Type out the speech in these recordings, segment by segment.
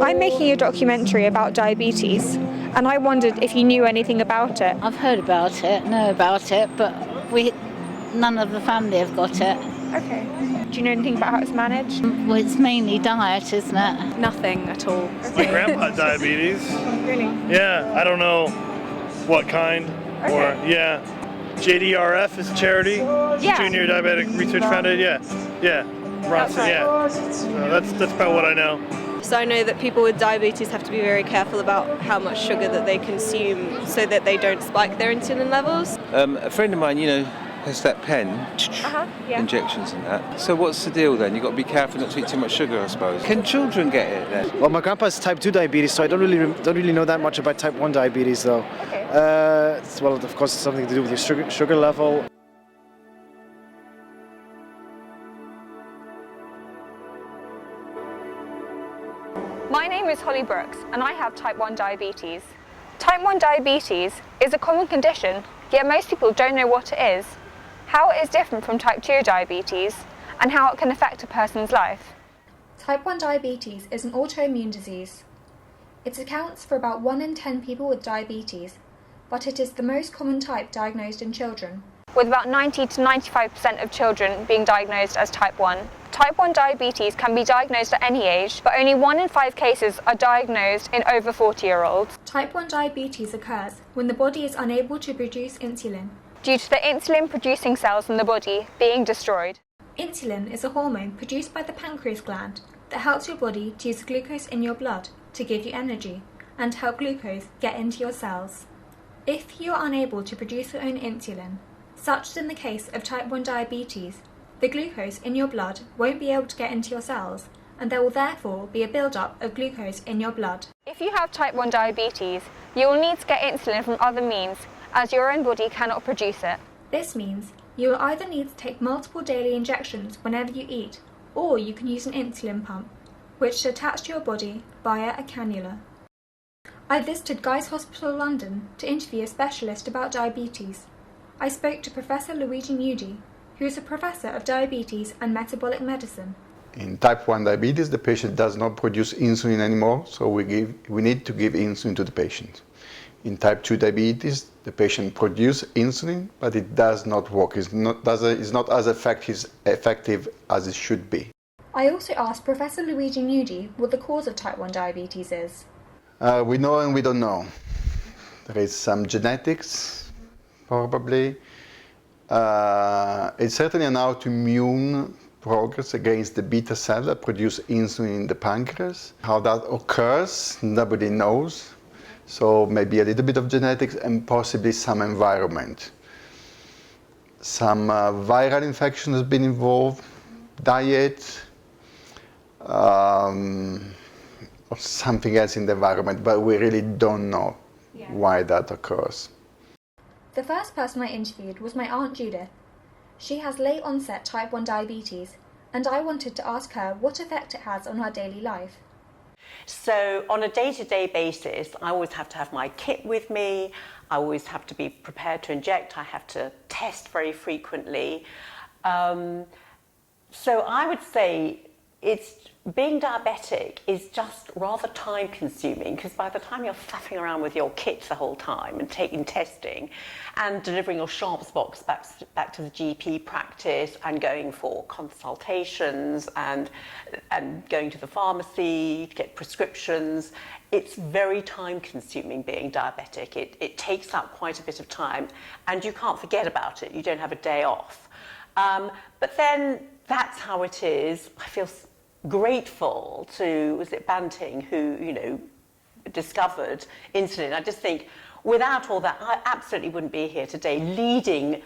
I'm making a documentary about diabetes, and I wondered if you knew anything about it. I've heard about it, know about it, but none of the family have got it. Okay. Do you know anything about how it's managed? Well, it's mainly diet, isn't it? Nothing at all. My grandpa had diabetes. Really? Yeah, I don't know what kind. Okay. Or yeah, JDRF is a charity. Yeah. Junior Diabetic Research Foundation. Yeah. Bronson. right. Yeah. So that's about what I know. So I know that people with diabetes have to be very careful about how much sugar that they consume so that they don't spike their insulin levels. A friend of mine, has that pen, Yeah. injections and that. So what's the deal then? You've got to be careful not to eat too much sugar, I suppose. Can children get it then? Well, my grandpa has type 2 diabetes, so I don't really know that much about type 1 diabetes, though. Okay. Well, of course, it's something to do with your sugar level. My name is Holly Brooks, and I have type 1 diabetes. Type 1 diabetes is a common condition, yet most people don't know what it is, how it is different from type 2 diabetes, and how it can affect a person's life. Type 1 diabetes is an autoimmune disease. It accounts for about 1 in 10 people with diabetes, but it is the most common type diagnosed in children, with about 90 to 95% of children being diagnosed as type 1. Type 1 diabetes can be diagnosed at any age, but only 1 in 5 cases are diagnosed in over 40-year-olds. Type 1 diabetes occurs when the body is unable to produce insulin. Due to the insulin-producing cells in the body being destroyed. Insulin is a hormone produced by the pancreas gland that helps your body to use glucose in your blood to give you energy and help glucose get into your cells. If you are unable to produce your own insulin, such as in the case of type 1 diabetes, the glucose in your blood won't be able to get into your cells, and there will therefore be a build-up of glucose in your blood. If you have type 1 diabetes, you will need to get insulin from other means, as your own body cannot produce it. This means you will either need to take multiple daily injections whenever you eat, or you can use an insulin pump, which is attached to your body via a cannula. I visited Guy's Hospital London to interview a specialist about diabetes. I spoke to Professor Luigi Nudi, who is a professor of diabetes and metabolic medicine. In type 1 diabetes, the patient does not produce insulin anymore, so we need to give insulin to the patient. In type 2 diabetes, the patient produces insulin, but it does not work. It's not as effective as it should be. I also asked Professor Luigi Nudi what the cause of type 1 diabetes is. We know and we don't know. There is some genetics, probably. It's certainly an autoimmune progress against the beta cell that produce insulin in the pancreas. How that occurs, nobody knows. So maybe a little bit of genetics and possibly some environment. Some viral infection has been involved, diet, or something else in the environment, but we really don't know why that occurs. The first person I interviewed was my Aunt Judith. She has late onset type 1 diabetes, and I wanted to ask her what effect it has on her daily life. So on a day-to-day basis, I always have to have my kit with me. I always have to be prepared to inject. I have to test very frequently. So I would say being diabetic is just rather time consuming, because by the time you're faffing around with your kit the whole time and taking testing and delivering your sharps box back to the GP practice and going for consultations and going to the pharmacy to get prescriptions, it's very time consuming being diabetic. It takes up quite a bit of time, and you can't forget about it. You don't have a day off. But then that's how it is. I feel grateful to, was it Banting, who, discovered insulin. I just think without all that, I absolutely wouldn't be here today leading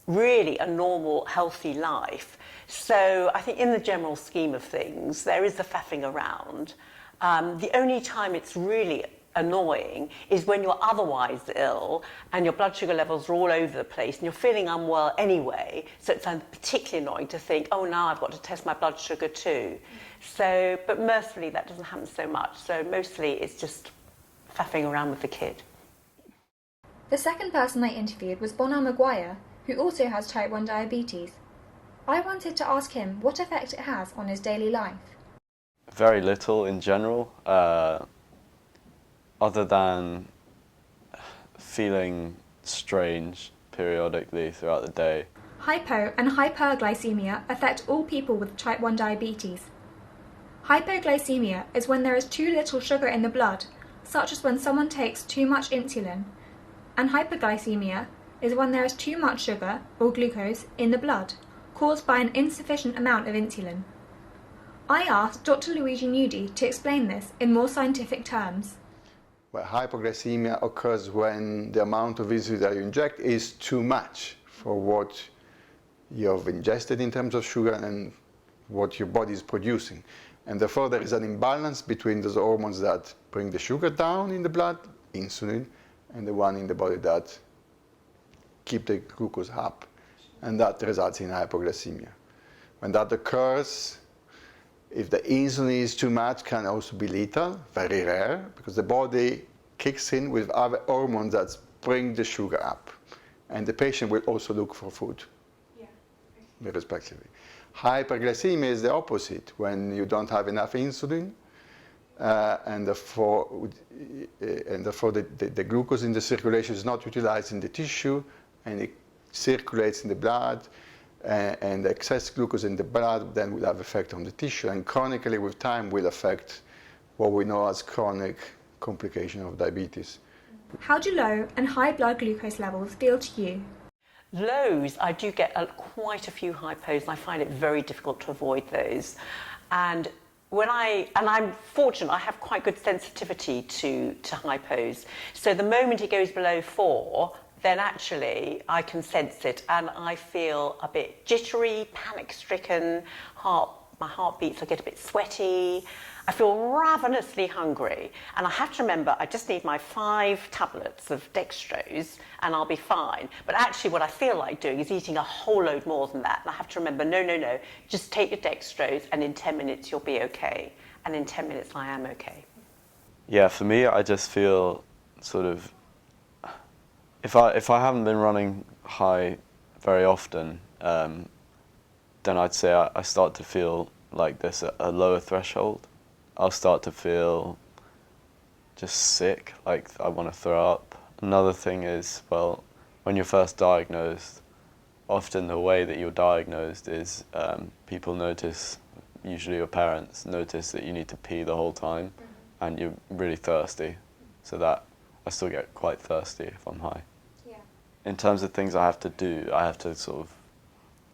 really a normal, healthy life. So I think in the general scheme of things, there is the faffing around. The only time it's really annoying is when you're otherwise ill and your blood sugar levels are all over the place and you're feeling unwell anyway, so it's particularly annoying to think, oh, now I've got to test my blood sugar too. So, but mercifully that doesn't happen so much, so mostly it's just faffing around with the kid. The second person I interviewed was Bonner Maguire, who also has type 1 diabetes. I wanted to ask him what effect it has on his daily life. Very little in general, other than feeling strange periodically throughout the day. Hypo and hyperglycemia affect all people with type 1 diabetes. Hypoglycemia is when there is too little sugar in the blood, such as when someone takes too much insulin, and hyperglycemia is when there is too much sugar, or glucose, in the blood, caused by an insufficient amount of insulin. I asked Dr. Luigi Nudi to explain this in more scientific terms. Well, hypoglycemia occurs when the amount of insulin that you inject is too much for what you've ingested in terms of sugar and what your body is producing. And therefore there is an imbalance between those hormones that bring the sugar down in the blood, insulin, and the one in the body that keep the glucose up. And that results in hypoglycemia. When that occurs, if the insulin is too much, can also be lethal, very rare, because the body kicks in with other hormones that bring the sugar up. And the patient will also look for food, respectively. Hyperglycemia is the opposite, when you don't have enough insulin, and therefore the glucose in the circulation is not utilized in the tissue, and it circulates in the blood, and the excess glucose in the blood then will have effect on the tissue, and chronically with time will affect what we know as chronic complication of diabetes. How do low and high blood glucose levels feel to you? Lows, I do get quite a few hypos, and I find it very difficult to avoid those. And I'm fortunate, I have quite good sensitivity to hypos. So the moment it goes below 4, then actually I can sense it, and I feel a bit jittery, panic-stricken, my heart beats, I get a bit sweaty, I feel ravenously hungry, and I have to remember I just need my 5 tablets of dextrose and I'll be fine. But actually what I feel like doing is eating a whole load more than that, and I have to remember, no, just take your dextrose and in 10 minutes you'll be okay. And in 10 minutes I am okay. Yeah, for me, I just feel sort of, if I haven't been running high very often, then I'd say I start to feel like there's a lower threshold. I'll start to feel just sick, like I want to throw up. Another thing is, well, when you're first diagnosed, often the way that you're diagnosed is people notice, usually your parents notice that you need to pee the whole time, and you're really thirsty. So that I still get quite thirsty if I'm high. Yeah. In terms of things I have to do, I have to sort of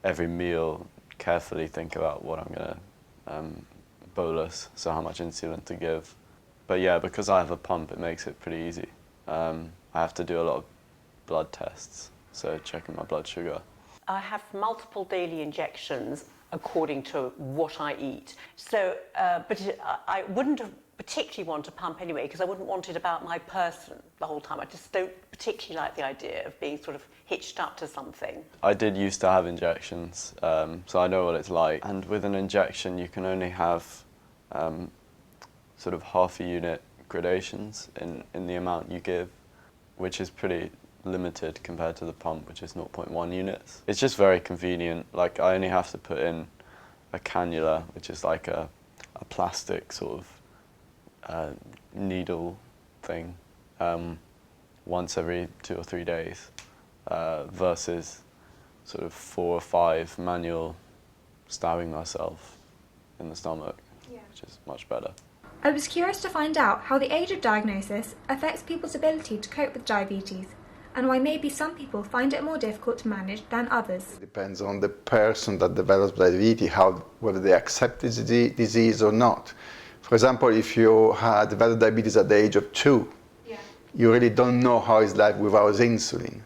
every meal carefully think about what I'm gonna bolus, so how much insulin to give. But yeah, because I have a pump, it makes it pretty easy. I have to do a lot of blood tests, so checking my blood sugar. I have multiple daily injections according to what I eat. So, but I wouldn't have particularly want to pump anyway, because I wouldn't want it about my person the whole time. I just don't particularly like the idea of being sort of hitched up to something. I did used to have injections, so I know what it's like. And with an injection, you can only have sort of half a unit gradations in the amount you give, which is pretty limited compared to the pump, which is 0.1 units. It's just very convenient. Like, I only have to put in a cannula, which is like a plastic sort of needle thing, once every 2 or 3 days, versus sort of 4 or 5 manual stabbing myself in the stomach, which is much better. I was curious to find out how the age of diagnosis affects people's ability to cope with diabetes, and why maybe some people find it more difficult to manage than others. It depends on the person that develops diabetes, whether they accept this disease or not. For example, if you had developed diabetes at the age of 2, you really don't know how it's like without insulin.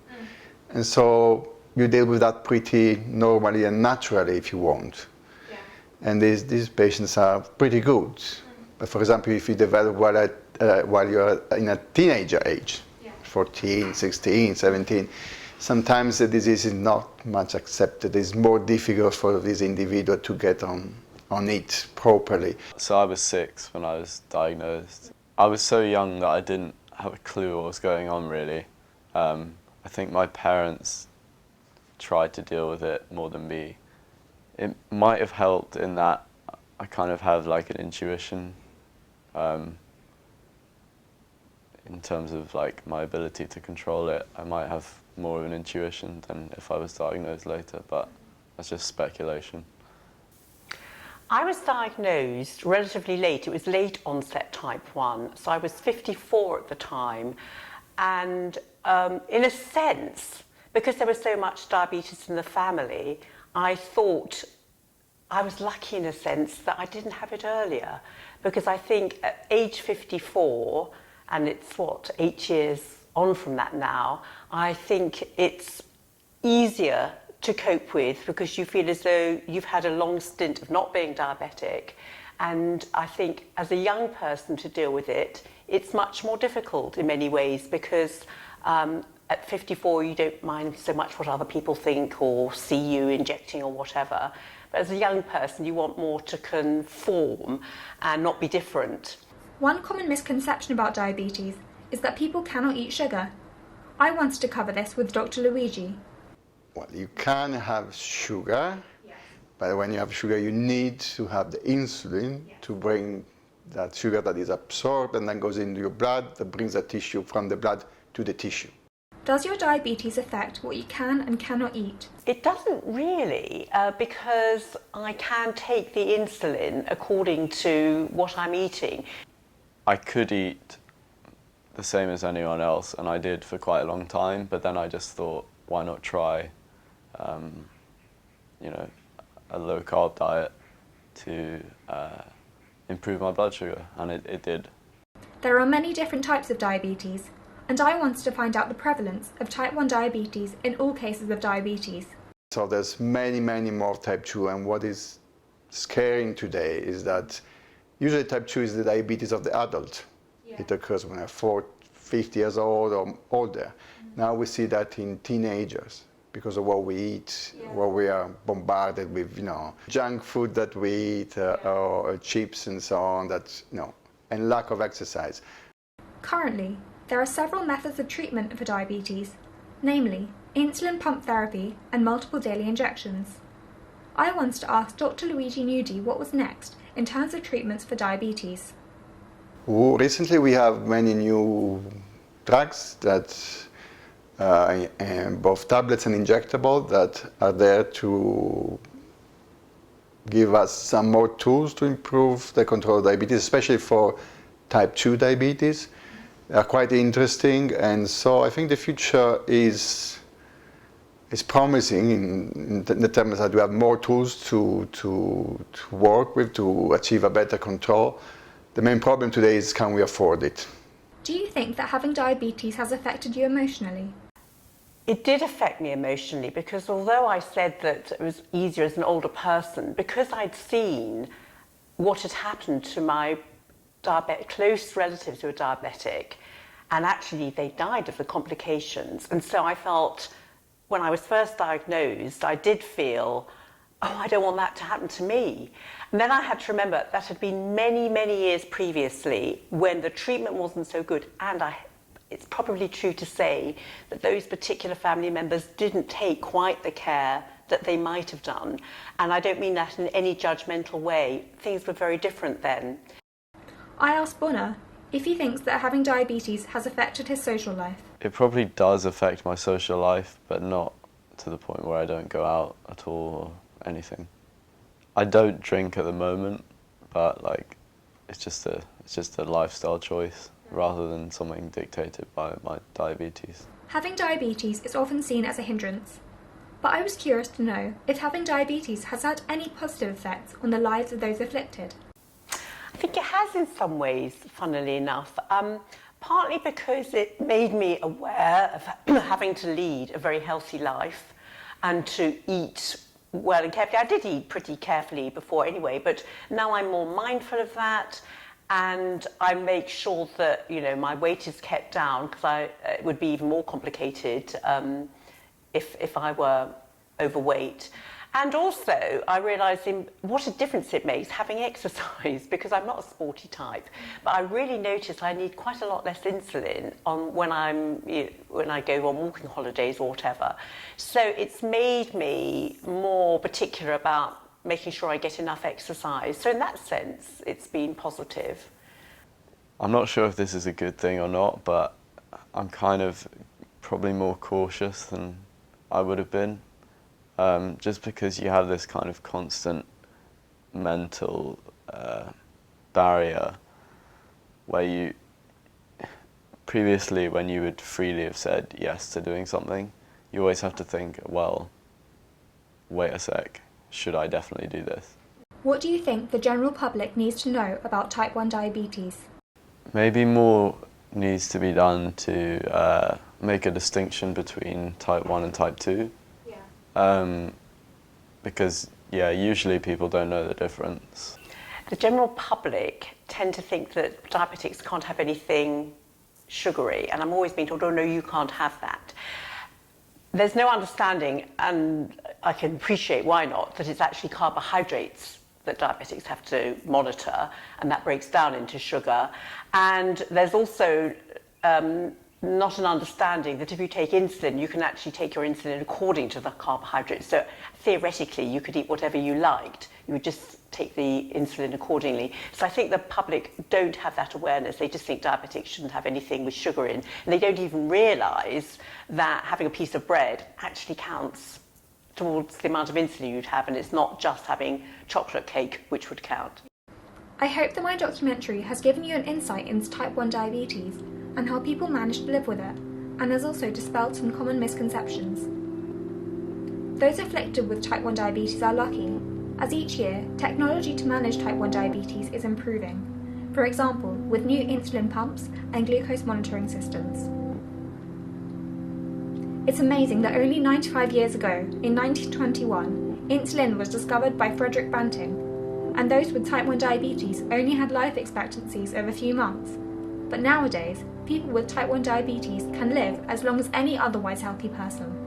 And so you deal with that pretty normally and naturally if you want. And these patients are pretty good. But for example, if you develop while you're in a teenager age, 14, 16, 17, sometimes the disease is not much accepted. It's more difficult for this individual to get on it properly. So I was 6 when I was diagnosed. I was so young that I didn't have a clue what was going on, really. I think my parents tried to deal with it more than me. It might have helped in that I kind of have like an intuition in terms of like my ability to control it. I might have more of an intuition than if I was diagnosed later, but that's just speculation. I was diagnosed relatively late. It was late onset type 1, so I was 54 at the time. And in a sense, because there was so much diabetes in the family, I thought I was lucky in a sense that I didn't have it earlier. Because I think at age 54, and it's what, 8 years on from that now, I think it's easier to cope with because you feel as though you've had a long stint of not being diabetic. And I think as a young person to deal with it, it's much more difficult in many ways because at 54 you don't mind so much what other people think or see you injecting or whatever. But as a young person you want more to conform and not be different. One common misconception about diabetes is that people cannot eat sugar. I wanted to cover this with Dr. Luigi. Well, you can have sugar, but when you have sugar, you need to have the insulin to bring that sugar that is absorbed and then goes into your blood, that brings the tissue from the blood to the tissue. Does your diabetes affect what you can and cannot eat? It doesn't really, because I can take the insulin according to what I'm eating. I could eat the same as anyone else, and I did for quite a long time, but then I just thought, why not try you know, a low-carb diet to improve my blood sugar, and it did. There are many different types of diabetes, and I wanted to find out the prevalence of type 1 diabetes in all cases of diabetes. So there's many, many more type 2, and what is scaring today is that usually type 2 is the diabetes of the adult. It occurs when they're 50 years old or older. Now we see that in teenagers because of what we eat, what we are bombarded with, you know, junk food that we eat, or chips and so on, that, you know, and lack of exercise. Currently, there are several methods of treatment for diabetes, namely insulin pump therapy and multiple daily injections. I wanted to ask Dr. Luigi Nudi what was next in terms of treatments for diabetes. Recently we have many new drugs that both tablets and injectable that are there to give us some more tools to improve the control of diabetes, especially for type 2 diabetes. They are quite interesting, and so I think the future is promising in the terms that we have more tools to work with to achieve a better control. The main problem today is, can we afford it? Do you think that having diabetes has affected you emotionally? It did affect me emotionally because although I said that it was easier as an older person, because I'd seen what had happened to my close relatives who were diabetic, and actually they died of the complications. And so I felt, when I was first diagnosed, I did feel, oh, I don't want that to happen to me. And then I had to remember that had been many, many years previously when the treatment wasn't so good, and it's probably true to say that those particular family members didn't take quite the care that they might have done. And I don't mean that in any judgmental way. Things were very different then. I asked Bonner if he thinks that having diabetes has affected his social life. It probably does affect my social life, but not to the point where I don't go out at all or anything. I don't drink at the moment, but like it's just a lifestyle choice rather than something dictated by my diabetes. Having diabetes is often seen as a hindrance, but I was curious to know if having diabetes has had any positive effects on the lives of those afflicted. I think it has in some ways, funnily enough, partly because it made me aware of having to lead a very healthy life and to eat well and carefully. I did eat pretty carefully before anyway, but now I'm more mindful of that, and I make sure that, you know, my weight is kept down, because it would be even more complicated if I were overweight. And also, I realised what a difference it makes having exercise, because I'm not a sporty type. But I really notice I need quite a lot less insulin when I go on walking holidays or whatever. So it's made me more particular about making sure I get enough exercise. So in that sense, it's been positive. I'm not sure if this is a good thing or not, but I'm kind of probably more cautious than I would have been, just because you have this kind of constant mental barrier where you, previously when you would freely have said yes to doing something, you always have to think, well, wait a sec, should I definitely do this? What do you think the general public needs to know about type 1 diabetes? Maybe more needs to be done to make a distinction between type 1 and type 2. Yeah. Because, yeah, usually people don't know the difference. The general public tend to think that diabetics can't have anything sugary, and I'm always being told, oh no, you can't have that. There's no understanding, and I can appreciate why not, that it's actually carbohydrates that diabetics have to monitor, and that breaks down into sugar. And there's also not an understanding that if you take insulin, you can actually take your insulin according to the carbohydrates. So theoretically, you could eat whatever you liked. You would just take the insulin accordingly. So I think the public don't have that awareness. They just think diabetics shouldn't have anything with sugar in. And they don't even realise that having a piece of bread actually counts towards the amount of insulin you'd have, and it's not just having chocolate cake which would count. I hope that my documentary has given you an insight into type 1 diabetes and how people manage to live with it, and has also dispelled some common misconceptions. Those afflicted with type 1 diabetes are lucky, as each year, technology to manage type 1 diabetes is improving, for example, with new insulin pumps and glucose monitoring systems. It's amazing that only 95 years ago, in 1921, insulin was discovered by Frederick Banting, and those with type 1 diabetes only had life expectancies of a few months. But nowadays, people with type 1 diabetes can live as long as any otherwise healthy person.